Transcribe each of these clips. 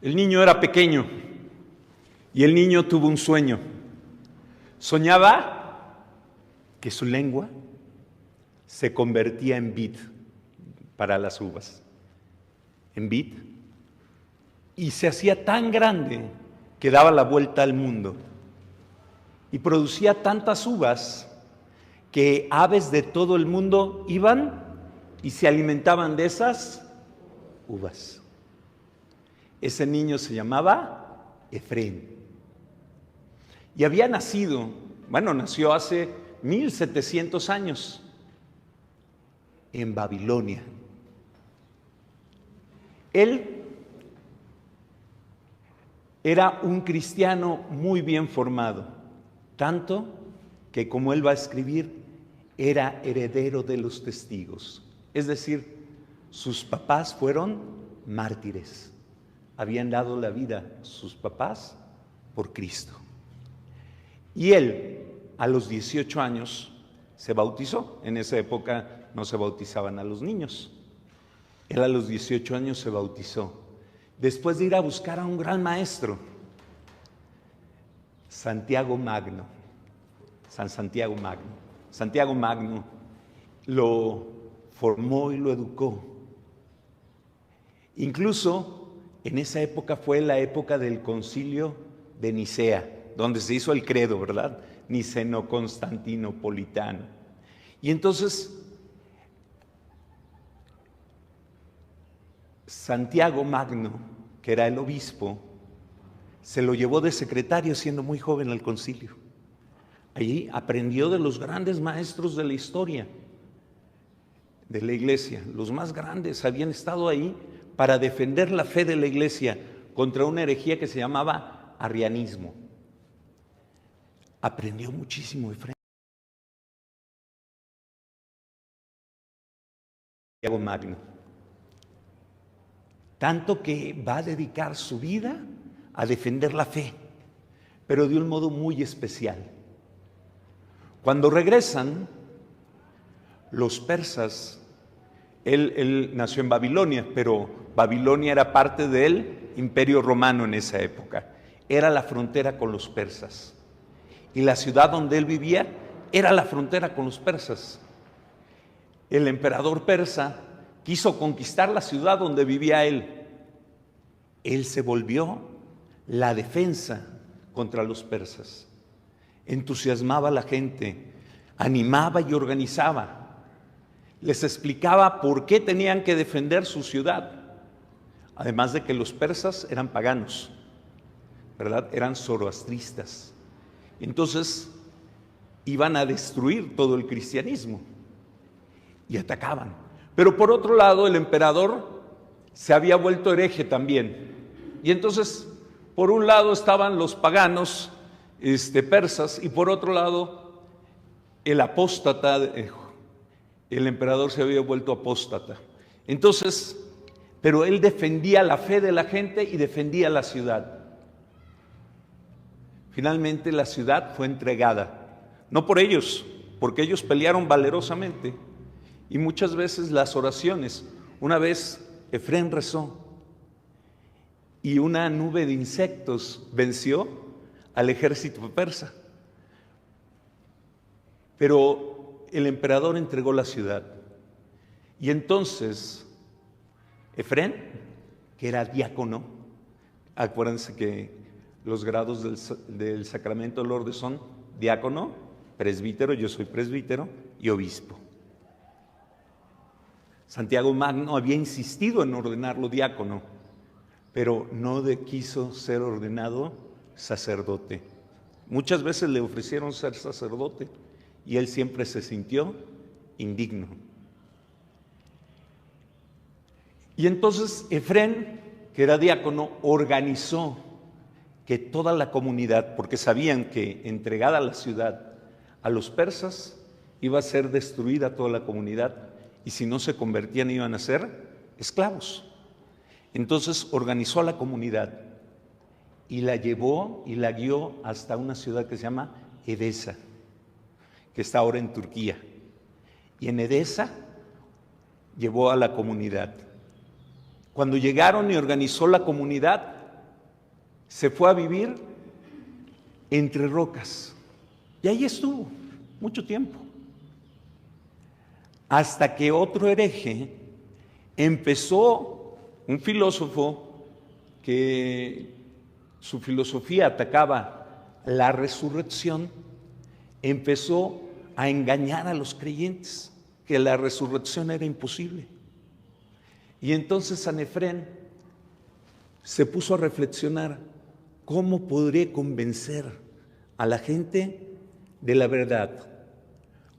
El niño era pequeño y el niño tuvo un sueño. Soñaba que su lengua se convertía en vid para las uvas, en vid, y se hacía tan grande que daba la vuelta al mundo y producía tantas uvas que aves de todo el mundo iban y se alimentaban de esas uvas. Ese niño se llamaba Efrén. Y había nacido, nació hace 1700 años en Babilonia. Él era un cristiano muy bien formado, tanto que, como él va a escribir, era heredero de los testigos. Es decir, sus papás fueron mártires. Habían dado la vida sus papás por Cristo. Y él, a los 18 años, se bautizó. En esa época no se bautizaban a los niños. Él a los 18 años se bautizó. Después de ir a buscar a un gran maestro, Santiago Magno, San Santiago Magno. Santiago Magno lo formó y lo educó. Incluso en esa época fue la época del concilio de Nicea, donde se hizo el credo, ¿verdad? Niceno-constantinopolitano. Y entonces Santiago Magno, que era el obispo, se lo llevó de secretario siendo muy joven al concilio. Allí aprendió de los grandes maestros de la historia de la iglesia. Los más grandes habían estado ahí para defender la fe de la iglesia contra una herejía que se llamaba arrianismo. Aprendió muchísimo de Santiago Magno, tanto que va a dedicar su vida a defender la fe, pero de un modo muy especial. Cuando regresan los persas, él nació en Babilonia, pero Babilonia era parte del Imperio Romano en esa época. Era la frontera con los persas. Y la ciudad donde él vivía era la frontera con los persas. El emperador persa quiso conquistar la ciudad donde vivía él. Él se volvió la defensa contra los persas. Entusiasmaba a la gente, animaba y organizaba. Les explicaba por qué tenían que defender su ciudad. Además de que los persas eran paganos, ¿verdad? Eran zoroastristas. Entonces iban a destruir todo el cristianismo y atacaban. Pero por otro lado, el emperador se había vuelto hereje también. Y entonces, por un lado estaban los paganos persas, y por otro lado, el apóstata, el emperador se había vuelto apóstata. Entonces, pero él defendía la fe de la gente y defendía la ciudad. Finalmente la ciudad fue entregada, no por ellos, porque ellos pelearon valerosamente, y muchas veces las oraciones. Una vez Efrén rezó y una nube de insectos venció al ejército persa, pero el emperador entregó la ciudad. Y entonces Efrén, que era diácono, acuérdense que los grados del sacramento del orden son diácono, presbítero, yo soy presbítero, y obispo. Santiago Magno había insistido en ordenarlo diácono, pero no quiso ser ordenado sacerdote. Muchas veces le ofrecieron ser sacerdote y él siempre se sintió indigno. Y entonces Efrén, que era diácono, organizó que toda la comunidad, porque sabían que entregada la ciudad a los persas, iba a ser destruida toda la comunidad, y si no se convertían iban a ser esclavos. Entonces organizó a la comunidad y la llevó y la guió hasta una ciudad que se llama Edesa, que está ahora en Turquía. Y en Edesa llevó a la comunidad. Cuando llegaron y organizó la comunidad, se fue a vivir entre rocas. Y ahí estuvo mucho tiempo. Hasta que otro hereje empezó, un filósofo que su filosofía atacaba la resurrección, empezó a engañar a los creyentes que la resurrección era imposible. Y entonces Sanefrén se puso a reflexionar: ¿cómo podré convencer a la gente de la verdad?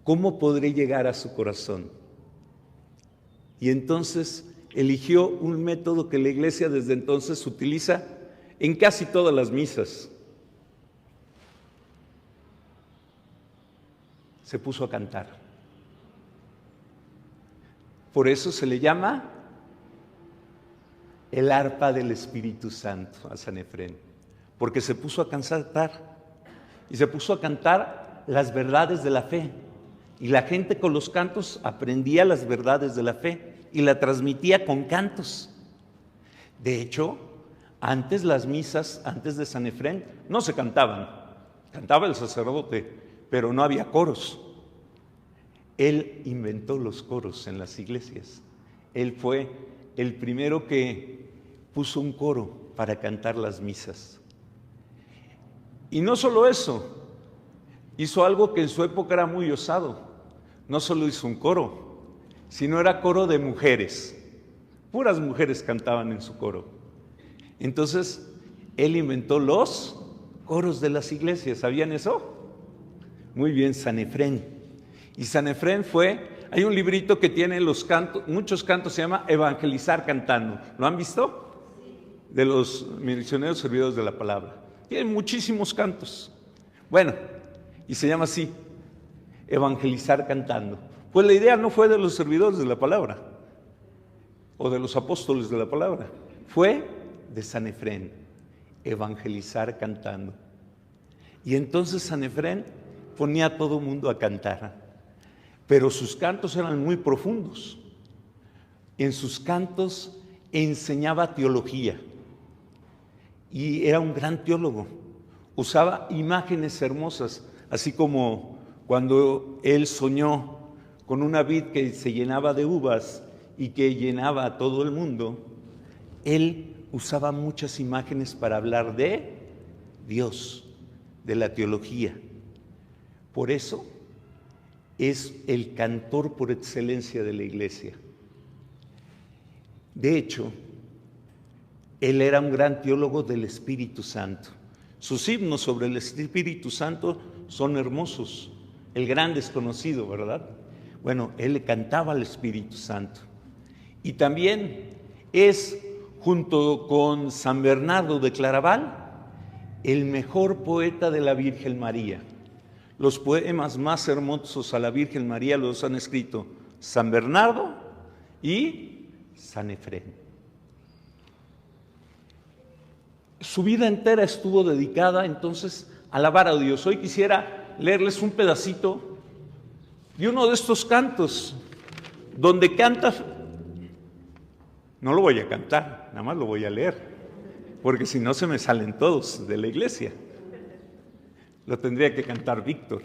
¿Cómo podré llegar a su corazón? Y entonces eligió un método que la iglesia desde entonces utiliza en casi todas las misas. Se puso a cantar. Por eso se le llama el arpa del Espíritu Santo a Sanefrén, porque se puso a cantar, y se puso a cantar las verdades de la fe, y la gente con los cantos aprendía las verdades de la fe y la transmitía con cantos. De hecho, antes las misas, antes de Sanefrén, no se cantaban, cantaba el sacerdote, pero no había coros. Él inventó los coros en las iglesias. Él fue el primero que puso un coro para cantar las misas. Y no solo eso, hizo algo que en su época era muy osado. No solo hizo un coro, sino era coro de mujeres. Puras mujeres cantaban en su coro. Entonces, él inventó los coros de las iglesias. ¿Sabían eso? Muy bien, Sanefrén. Y Sanefrén hay un librito que tiene los cantos, muchos cantos, se llama Evangelizar Cantando. ¿Lo han visto? De los misioneros servidores de la palabra. Tiene muchísimos cantos. Bueno, y se llama así, Evangelizar Cantando. Pues la idea no fue de los servidores de la palabra o de los apóstoles de la palabra, fue de Sanefrén, evangelizar cantando. Y entonces Sanefrén ponía a todo mundo a cantar, pero sus cantos eran muy profundos. En sus cantos enseñaba teología y era un gran teólogo. Usaba imágenes hermosas, así como cuando él soñó con una vid que se llenaba de uvas y que llenaba a todo el mundo. Él usaba muchas imágenes para hablar de Dios, de la teología. Por eso es el cantor por excelencia de la iglesia. De hecho, él era un gran teólogo del Espíritu Santo. Sus himnos sobre el Espíritu Santo son hermosos. El gran desconocido, ¿verdad? Bueno, él le cantaba al Espíritu Santo. Y también es, junto con San Bernardo de Claraval, el mejor poeta de la Virgen María. Los poemas más hermosos a la Virgen María los han escrito San Bernardo y Sanefrén. Su vida entera estuvo dedicada entonces a alabar a Dios. Hoy quisiera leerles un pedacito de uno de estos cantos donde canta. No lo voy a cantar, nada más lo voy a leer, porque si no se me salen todos de la iglesia. Lo tendría que cantar Víctor.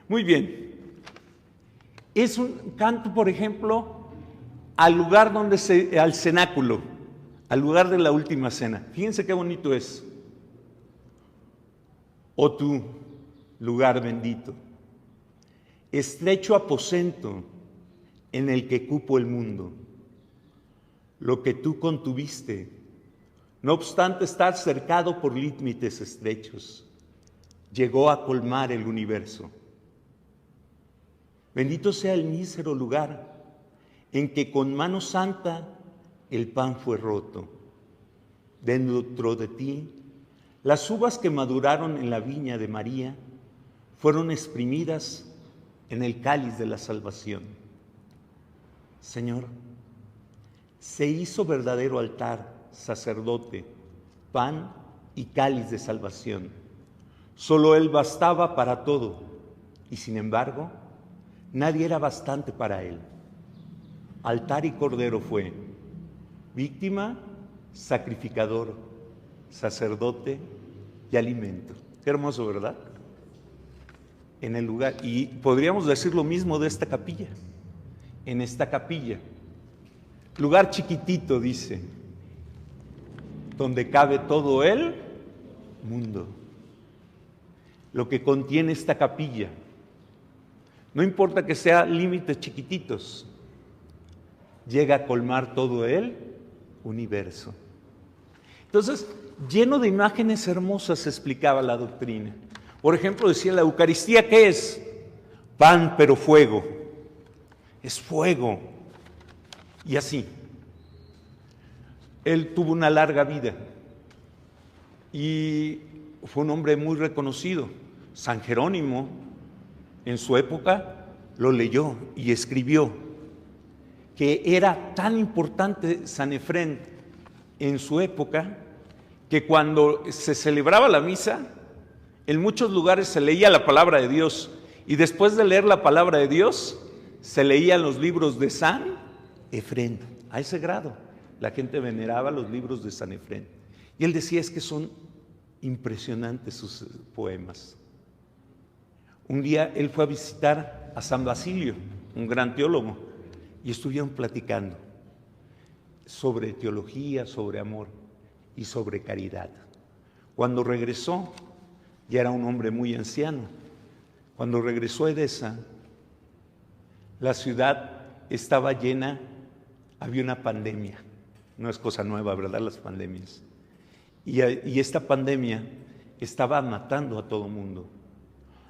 Muy bien. Es un canto, por ejemplo, al lugar al cenáculo, al lugar de la última cena. Fíjense qué bonito es. Oh tú, lugar bendito, estrecho aposento en el que cupo el mundo. Lo que tú contuviste, no obstante estar cercado por límites estrechos, llegó a colmar el universo. Bendito sea el mísero lugar en que con mano santa el pan fue roto. Dentro de ti, las uvas que maduraron en la viña de María fueron exprimidas en el cáliz de la salvación. Señor, se hizo verdadero altar, sacerdote, pan y cáliz de salvación. Solo Él bastaba para todo, y sin embargo, nadie era bastante para Él. Altar y cordero fue, víctima, sacrificador, sacerdote y alimento. Qué hermoso, ¿verdad? En el lugar, y podríamos decir lo mismo de esta capilla. En esta capilla, lugar chiquitito, dice, donde cabe todo el mundo. Lo que contiene esta capilla, no importa que sea límites chiquititos, llega a colmar todo el universo. Entonces, lleno de imágenes hermosas explicaba la doctrina. Por ejemplo, decía, la Eucaristía, ¿qué es? Pan, pero fuego. Es fuego. Y así. Él tuvo una larga vida y fue un hombre muy reconocido. San Jerónimo, en su época, lo leyó y escribió que era tan importante San Efrén en su época que cuando se celebraba la misa, en muchos lugares se leía la palabra de Dios y después de leer la palabra de Dios, se leían los libros de San Efrén. A ese grado, la gente veneraba los libros de San Efrén. Y él decía, es que son impresionantes sus poemas. Un día él fue a visitar a San Basilio, un gran teólogo, y estuvieron platicando sobre teología, sobre amor y sobre caridad. Cuando regresó, ya era un hombre muy anciano. Cuando regresó a Edesa, la ciudad estaba llena, había una pandemia. No es cosa nueva, ¿verdad? Las pandemias. Y esta pandemia estaba matando a todo mundo.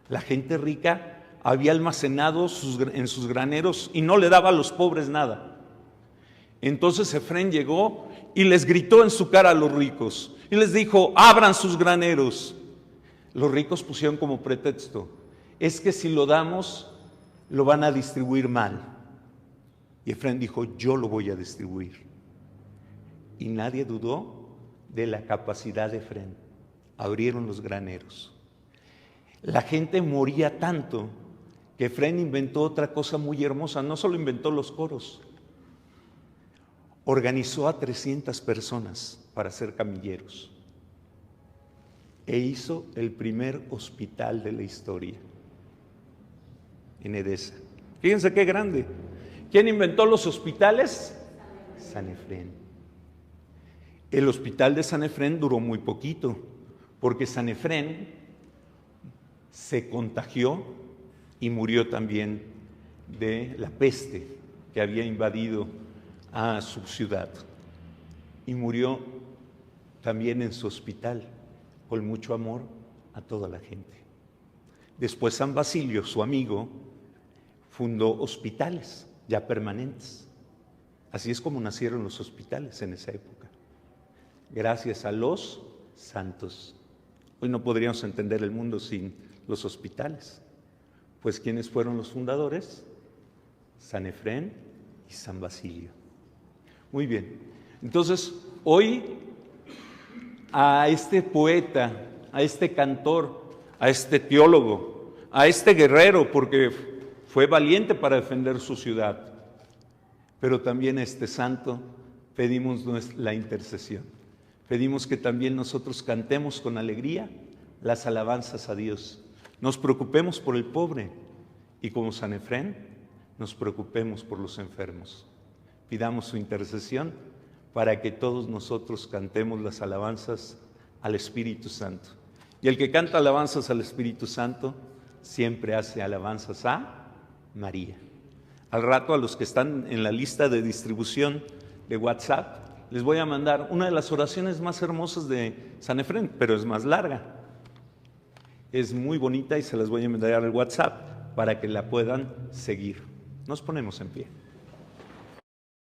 La gente rica había almacenado en sus graneros y no le daba a los pobres nada. Entonces Efrén llegó y les gritó en su cara a los ricos y les dijo, abran sus graneros. Los ricos pusieron como pretexto, es que si lo damos, lo van a distribuir mal. Y Efrén dijo, yo lo voy a distribuir. Y nadie dudó de la capacidad de Efrén. Abrieron los graneros. La gente moría tanto que Efrén inventó otra cosa muy hermosa. No solo inventó los coros, organizó a 300 personas para ser camilleros e hizo el primer hospital de la historia en Edesa. Fíjense qué grande. ¿Quién inventó los hospitales? San Efrén. El hospital de San Efrén duró muy poquito, porque San Efrén se contagió y murió también de la peste que había invadido a su ciudad. Y murió también en su hospital, con mucho amor a toda la gente. Después San Basilio, su amigo, fundó hospitales ya permanentes. Así es como nacieron los hospitales en esa época, gracias a los santos. Hoy no podríamos entender el mundo sin los hospitales. Pues ¿quiénes fueron los fundadores? San Efrén y San Basilio. Muy bien, entonces hoy a este poeta, a este cantor, a este teólogo, a este guerrero, porque fue valiente para defender su ciudad, pero también a este santo pedimos la intercesión. Pedimos que también nosotros cantemos con alegría las alabanzas a Dios. Nos preocupemos por el pobre y como San Efrén nos preocupemos por los enfermos. Pidamos su intercesión para que todos nosotros cantemos las alabanzas al Espíritu Santo. Y el que canta alabanzas al Espíritu Santo siempre hace alabanzas a María. Al rato, a los que están en la lista de distribución de WhatsApp, les voy a mandar una de las oraciones más hermosas de San Efrén, pero es más larga. Es muy bonita y se las voy a mandar al WhatsApp para que la puedan seguir. Nos ponemos en pie.